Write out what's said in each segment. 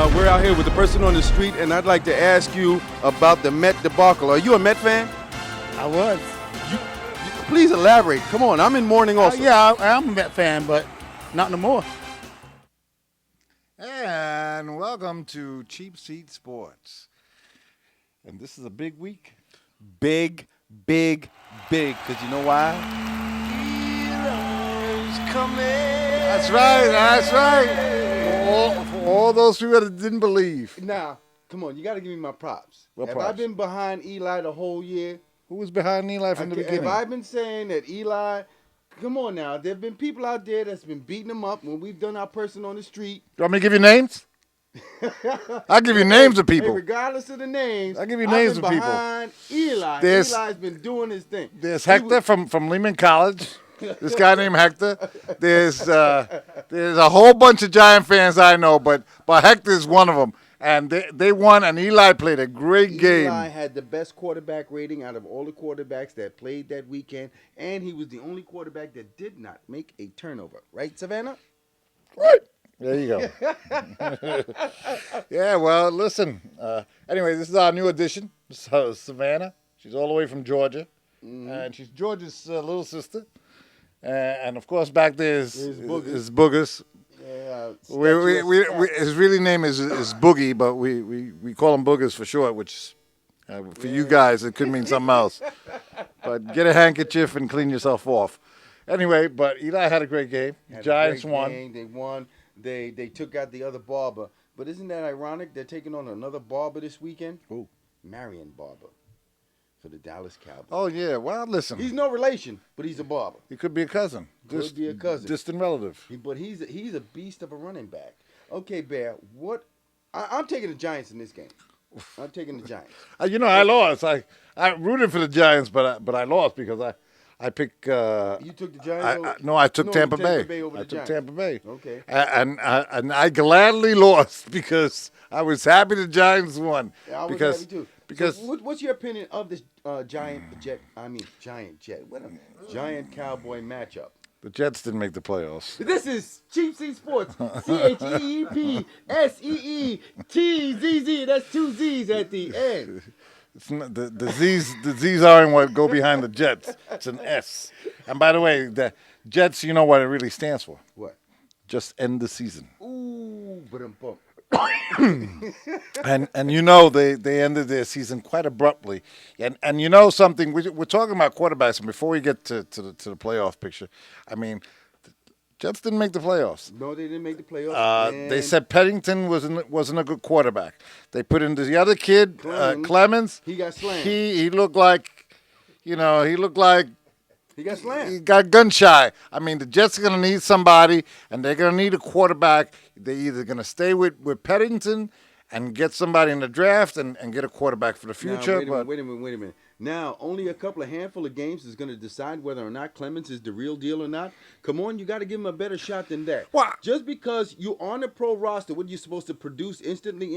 We're out here with the person on the street, and I'd like to ask you about the Met debacle. Are you a Met fan? I was. Please elaborate. Come on, I'm in mourning also. Yeah, I'm a Met fan, but not no more. And welcome to Cheap Seat Sports. And this is a big week. Big, big, big. Because you know why? That's right. For all those people that didn't believe. Now, come on, you got to give me my props. What Have I props? been behind Eli the whole year? Who was behind Eli from the beginning? Have I been saying that Eli? Come on now. There have been people out there that's been beating him up when we've done our person on the street. You want me to give you names? I'll give you names of people. Hey, regardless of the names, I'll give you names I've of been people. behind Eli. Eli's been doing his thing. There's Hector from Lehman College. This guy named Hector. There's a whole bunch of Giant fans I know, but Hector's one of them. And they won, and Eli played a great game. Eli had the best quarterback rating out of all the quarterbacks that played that weekend, and he was the only quarterback that did not make a turnover. Right, Savannah? Right. There you go. Yeah, well, listen. Anyway, this is our new addition, Savannah. She's all the way from Georgia, and she's George's little sister. And of course, back there is Boogers. Yeah. His really name is Boogie, but we call him Boogers for short, which for you guys it could mean something else. But get a handkerchief and clean yourself off. Anyway, but Eli had a great game. Giants won. They won. They took out the other Barber. But isn't that ironic? They're taking on another Barber this weekend. Who? Marion Barber for the Dallas Cowboys. Oh yeah. Well, listen. He's no relation, but he's a Barber. He could be a cousin. Could be a cousin. Distant relative. But he's a beast of a running back. Okay, Bear. I'm taking the Giants in this game. I'm taking the Giants. I lost. I rooted for the Giants, but I lost because I picked. You took the Giants. I took Tampa Bay. Over I the took Giants. Tampa Bay. Okay. And I gladly lost because I was happy the Giants won. Yeah, I was because happy too. because So what's your opinion of this Giant Jet? What a Giant Cowboy matchup. the Jets didn't make the playoffs. This is Cheap Seat Sports. CHEEPSEETZZ. That's two Z's at the end. It's not, the Z's aren't what go behind the Jets. It's an S. And by the way, the Jets, you know what it really stands for? What? Just end the season. Ooh, bump. And they ended their season quite abruptly. And you know something, we're talking about quarterbacks, and before we get to the playoff picture, I mean, the Jets didn't make the playoffs. No, they didn't make the playoffs. They said Pennington wasn't a good quarterback. They put in the other kid, Clemens. He got slammed. He looked like, he got slammed. He got gun shy. I mean, the Jets are going to need somebody, and they're going to need a quarterback. They're either going to stay with Pennington and get somebody in the draft and get a quarterback for the future. Now, wait a minute. Now, only a handful of games is going to decide whether or not Clemens is the real deal or not. Come on, you got to give him a better shot than that. What? Just because you're on the pro roster, what are you supposed to produce instantly?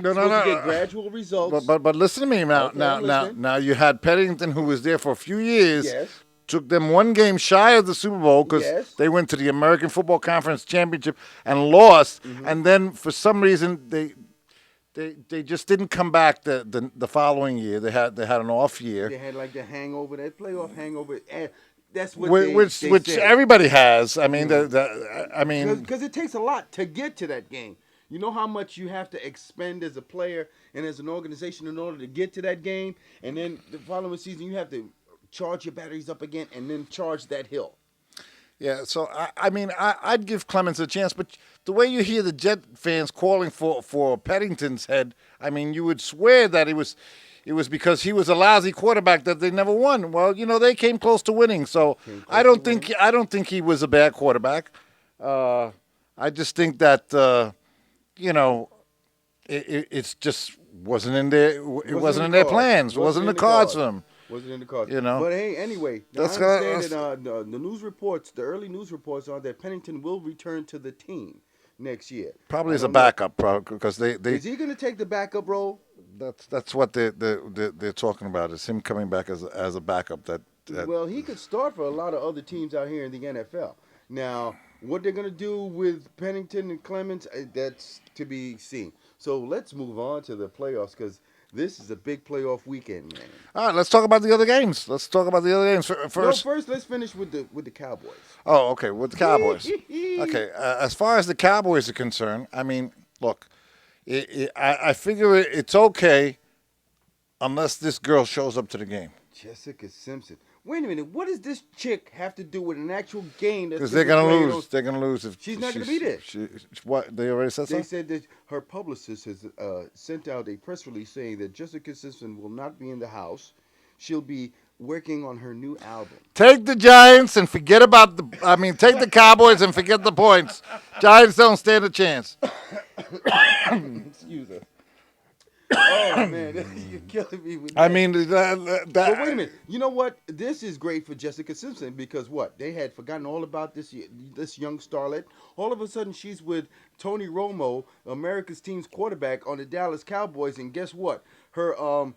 No. Supposed to get gradual results. But listen to me now. Okay, Now you had Pennington, who was there for a few years. Yes. Took them one game shy of the Super Bowl because Yes. they went to the American Football Conference Championship and lost. Mm-hmm. And then for some reason they just didn't come back the following year. They had an off year. They had like the hangover, that playoff hangover. And that's what which they said. everybody has. I mean, Because it takes a lot to get to that game. You know how much you have to expend as a player and as an organization in order to get to that game, and then the following season you have to charge your batteries up again and then charge that hill. yeah. So I'd give Clemens a chance, but the way you hear the Jet fans calling for Pennington's head, I mean, you would swear that it was because he was a lousy quarterback that they never won. Well, they came close to winning, so I don't think he was a bad quarterback. I just think that it's just wasn't in their wasn't in their plans. It wasn't in the cards for them. Wasn't in the cards. You know. But hey, anyway, That's I understand that the news reports, the early news reports are that Pennington will return to the team next year. Probably as a backup, because they Is he going to take the backup role? that's what they're talking about, is him coming back as a backup. Well, he could start for a lot of other teams out here in the NFL. Now, What they're gonna do with Pennington and Clemens, that's to be seen. So let's move on to the playoffs because this is a big playoff weekend, man. All right, let's talk about the other games. Let's talk about the other games first. No, first let's finish with the Cowboys. Oh, okay, with the Cowboys. Okay, as far as the Cowboys are concerned, I mean, look, I figure it's okay unless this girl shows up to the game. Jessica Simpson. Wait a minute. What does this chick have to do with an actual game? Because they're gonna lose. They're gonna lose if she's not gonna be there. What they already said. They said that her publicist has sent out a press release saying that Jessica Simpson will not be in the house. She'll be working on her new album. Take the Giants and forget about the. I mean, take the Cowboys and forget the points. Giants don't stand a chance. Excuse us. Oh man, you're killing me with that. I mean, But wait a minute. You know what? This is great for Jessica Simpson because what? They had forgotten all about this young starlet. All of a sudden, she's with Tony Romo, America's team's quarterback on the Dallas Cowboys, and guess what? Her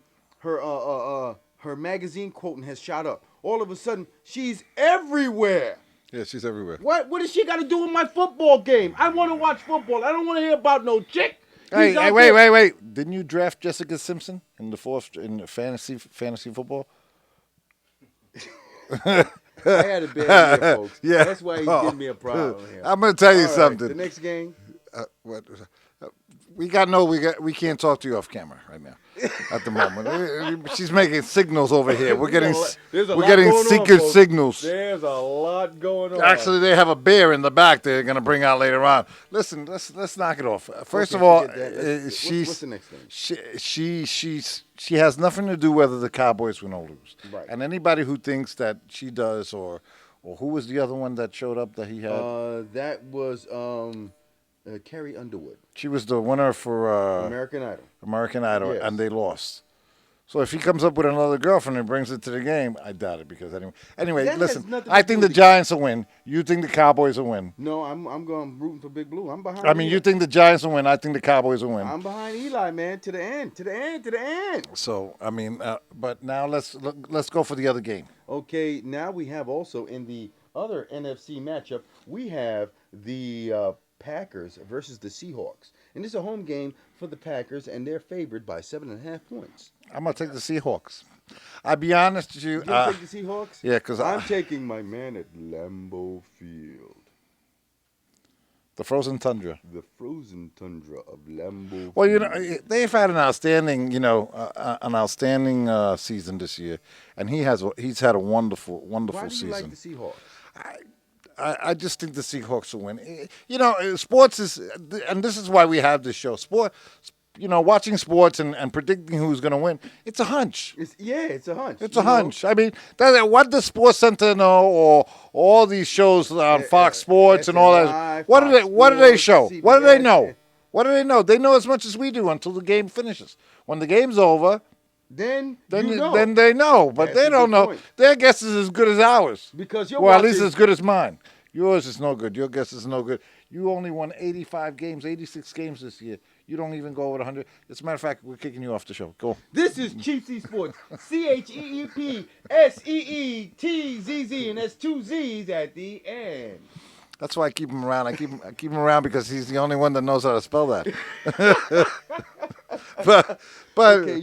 magazine quoting has shot up. All of a sudden, she's everywhere. Yeah, she's everywhere. What does she got to do with my football game? I want to watch football. I don't want to hear about no chick. Hey, wait! Didn't you draft Jessica Simpson in the fourth in fantasy football? I had a bad year, folks. Yeah. That's why he's giving me a problem here. I'm gonna tell you All right, something. the next game. What? We can't talk to you off camera right now. At the moment, she's making signals over here. We're getting secret signals. There's a lot going on. Actually, they have a bear in the back they're going to bring out later on. Listen, let's knock it off. First of all, what's the next thing? She has nothing to do whether the Cowboys win or lose. Right. And anybody who thinks that she does, or who was the other one that showed up that he had? That was Carrie Underwood. She was the winner for American Idol. Yes. And they lost. So if he comes up with another girlfriend and brings it to the game, I doubt it because anyway, That listen. has nothing I to think do the with Giants will win. You think the Cowboys will win. No, I'm rooting for Big Blue. I'm behind. I mean, you think the Giants will win. I think the Cowboys will win. I'm behind Eli, man, to the end. So I mean, but now let's go for the other game. Okay, now we have also in the other NFC matchup, we have the Packers versus the Seahawks. And it's a home game for the Packers, and they're favored by 7.5 points. I'm going to take the Seahawks. I'll be honest with you. You gonna take the Seahawks? Yeah, because I'm taking my man at Lambeau Field. The frozen tundra. The frozen tundra of Lambeau. Well, Field. they've had an outstanding, season this year, and he's had a wonderful Why do you season. like the Seahawks? I just think the Seahawks will win. Sports is, and this is why we have this show. Watching sports and predicting who's going to win, it's a hunch. It's a hunch. It's a hunch. I mean, what does Sports Center know, or all these shows on Fox Sports and all that? What do they show? CBS. What do they know? What do they know? They know as much as we do until the game finishes. When the game's over, then they know, but That's they a don't good know. point. Their guess is as good as ours. Because you're Well, at least watching- as good as mine. Yours is no good. Your guess is no good. You only won 85 games, 86 games this year. You don't even go over 100. As a matter of fact, we're kicking you off the show. Go. This is Chief C Sports. CheepSeeTzz, and that's 2 Z's at the end. That's why I keep him around. I keep him around because he's the only one that knows how to spell that. but Okay,